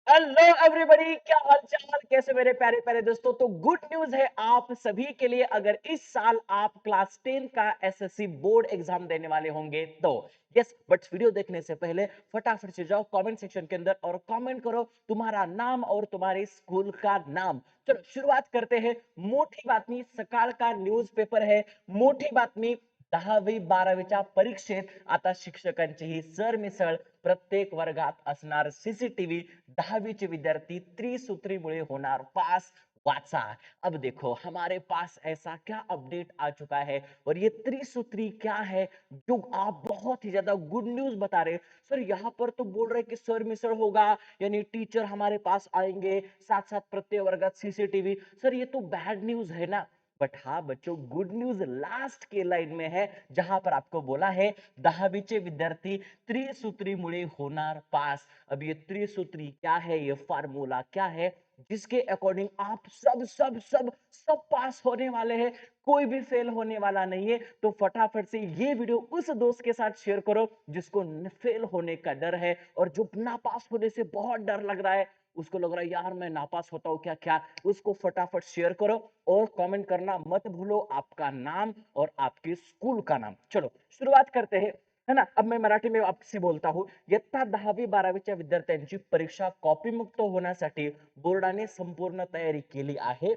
Hello everybody, क्या हाल चाल, कैसे मेरे प्यारे प्यारे दोस्तों। तो गुड न्यूज है आप सभी के लिए। अगर इस साल आप क्लास 10 का एसएससी बोर्ड एग्जाम देने वाले होंगे तो यस, बट वीडियो देखने से पहले फटाफट से जाओ कमेंट सेक्शन के अंदर और कमेंट करो तुम्हारा नाम और तुम्हारे स्कूल का नाम। चलो शुरुआत करते हैं। मोठी बातमी, सकाळ का न्यूजपेपर है। मोठी बातमी, 10वी-12वीच्या परीक्षेत आता शिक्षकांचीही सरमिसळ। प्रत्येक वर्गात असणार सीसीटीव्ही। 10वीं विद्यार्थी त्रिसूत्रीमुळे होणार पास। वाचा। अब देखो हमारे पास ऐसा क्या अपडेट आ चुका है और ये त्रिसूत्री क्या है जो आप बहुत ही ज्यादा गुड न्यूज बता रहे। सर यहाँ पर तो बोल रहे कि सर मिसर होगा, यानी टीचर हमारे पास आएंगे, साथ साथ प्रत्येक वर्गात सीसीटीवी। सर ये तो बैड न्यूज है ना। बट हाँ बच्चों, गुड न्यूज लास्ट के लाइन में है, जहां पर आपको बोला है 10वीचे विद्यार्थी त्रिसूत्रीमुळे होणार पास। अब ये त्रिसूत्री क्या है, ये फार्मूला क्या है जिसके अकॉर्डिंग आप सब सब सब सब पास होने वाले हैं, कोई भी फेल होने वाला नहीं है। तो फटाफट से ये वीडियो उस दोस्त के साथ शेयर करो जिसको फेल होने का डर है और जो नापास होने से बहुत डर लग रहा है, उसको लग रहा है यार मैं नापास होता हूँ क्या क्या। उसको फटाफट शेयर करो और कमेंट करना मत भूलो आपका नाम और आपके स्कूल का नाम। चलो शुरुआत करते हैं, है ना। अब मैं मराठी में आपसे बोलता हूँ। इयत्ता 10वी-12वीच्या विद्यार्थ्यांची परीक्षा कॉपीमुक्त होण्यासाठी बोर्डाने संपूर्ण तयारी केली आहे।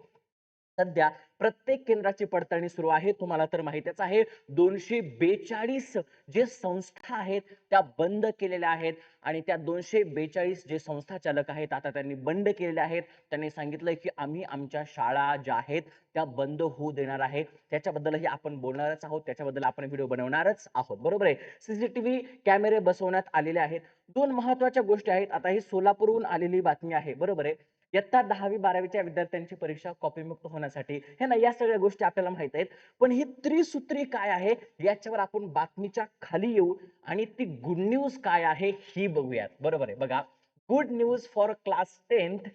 सध्या प्रत्येक केंद्राची पडताळणी सुरू आहे। तुम्हाला तर माहितीच आहे 242 जे संस्था आहेत त्या बंद केलेल्या आहेत आणि त्या 242 जे संस्था चालक आहेत आता त्यांनी बंद केलेल्या आहेत। त्यांनी सांगितलंय की आम्ही आमच्या शाळा ज्या आहेत त्या बंद होऊ देणार आहे। त्याच्याबद्दलही आपण बोलणारच आहोत, त्याच्याबद्दल आपण व्हिडिओ बनवणारच आहोत, बरोबर आहे। सीसीटीव्ही कॅमेरे बसवण्यात आलेले आहेत। दोन महत्त्वाच्या गोष्टी आहेत। आता ही सोलापूरहून आलेली बातमी आहे, बरोबर आहे। इयत्ता 10वी-12वीच्या विद्यार्थ्यांची परीक्षा कॉपीमुक्त होण्यासाठी, हे ना, या सगळ्या गोष्टी आपल्याला माहित आहेत। पण ही त्रिसूत्री काय आहे याच्यावर आपण बातमीच्या खाली येऊ आणि ती गुड न्यूज काय आहे ही बघूयात, बरोबर आहे। बघा, good news for class 10th,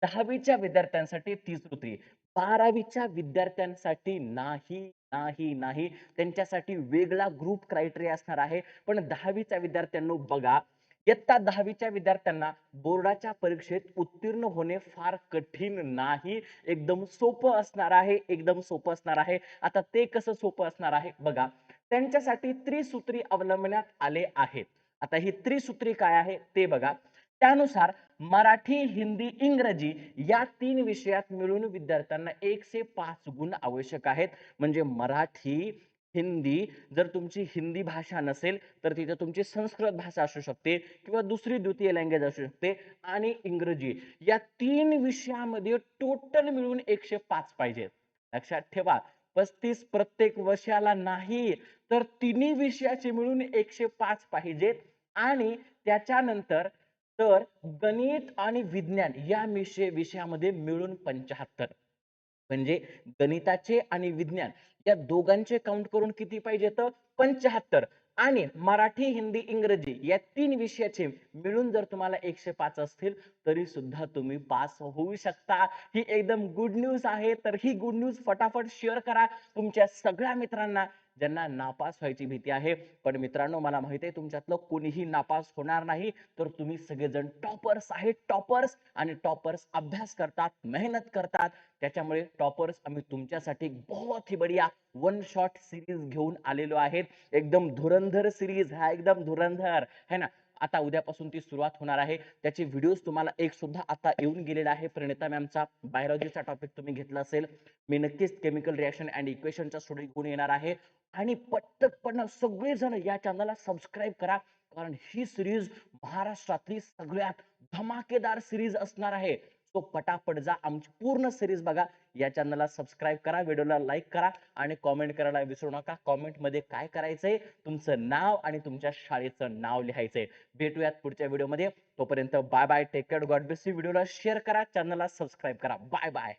10वीच्या विद्यार्थ्यांसाठी त्रिसूत्री, 12वीच्या विद्यार्थ्यांसाठी नाही नाही नाही, त्यांच्यासाठी वेगळा ग्रुप क्रायटेरिया असणार आहे। पण 10वीच्या विद्यार्थ्यांनो बघा, इयत्ता 10वीच्या विद्यार्थ्यांना बोर्डाच्या परीक्षेत उत्तीर्ण होणे फार कठीण नाही, एकदम सोपं असणार आहे, एकदम सोपं असणार आहे। आता ते कसं सोपं असणार आहे बघा, त्यांच्यासाठी त्रिसूत्री अवलंबण्यात आले आहेत। आता ही त्रिसूत्री काय आहे ते बघा। त्यानुसार मराठी, हिंदी, इंग्रजी या 3 विषयात मिळून विद्यार्थ्यांना 105 गुण आवश्यक आहेत। म्हणजे मराठी, हिंदी, जर तुमची हिंदी भाषा नसेल तर तिथे तुमची संस्कृत भाषा असू शकते किंवा दुसरी द्वितीय लँग्वेज असू शकते, आणि इंग्रजी या 3 विषयामध्ये टोटल मिळून 105 पाहिजे। लक्षात ठेवा, 35 प्रत्येक वर्षाला नाही, तर तिन्ही विषयाचे मिळून 105 पाहिजेत। आणि त्याच्यानंतर तर गणित आणि विज्ञान या विषयामध्ये मिळून 75, म्हणजे गणिताचे आणि विज्ञान या दोघांचे काउंट करून किती पाहिजे तर 75। आणि मराठी, हिंदी, इंग्रजी या 3 विषयाचे मिळून जर तुम्हाला 105 असतील तरी सुद्धा तुम्ही पास होऊ शकता। ही एकदम गुड न्यूज आहे। तर ही गुड न्यूज फटाफट शेअर करा तुमच्या सगळ्या मित्रांना ज्यांना नापास व्हायची भीती आहे। पण मित्रांनो, मला माहिती आहे तुमच्यातलं कोणीही नापास होणार नाही, तर तुम्ही सगळेजण टॉपर्स आहेत, टॉपर्स। आणि टॉपर्स अभ्यास करतात, मेहनत करतात, त्याच्यामुळे टॉपर्स आम्ही तुमच्यासाठी बहुत ही बढ़िया वन शॉट सीरीज घेऊन आलेलो आहेत। एकदम धुरंधर सीरीज, हा एकदम धुरंधर है ना। आता उद्यापासून ती सुरुवात होणार आहे। त्याचे व्हिडिओज तुम्हाला एक सुद्धा आता येऊन गेलेला आहे। प्रणिता मॅमचा बायोलॉजीचा टॉपिक तुम्ही घेतला असेल, मी नक्कीच केमिकल रिएक्शन अँड इक्वेशनचा स्टडी घेऊन येणार आहे। आणि पटकन सगळेजण या चॅनलला सबस्क्राईब करा, कारण ही सिरीज महाराष्ट्रातली सगळ्यात धमाकेदार सिरीज असणार आहे। तो पटापट जा आमची पूर्ण सिरीज बघा, या चॅनलला सबस्क्राईब करा, व्हिडिओला लाईक करा आणि कमेंट करायला विसरू नका। कमेंट मध्ये काय करायचंय, तुमचं नाव आणि तुमच्या शाळेचं नाव लिहायचंय। भेटूयात पुढच्या व्हिडिओमध्ये, तोपर्यंत bye bye, take care, God bless you. व्हिडिओला शेअर करा, चॅनलला सबस्क्राईब करा, बाय बाय।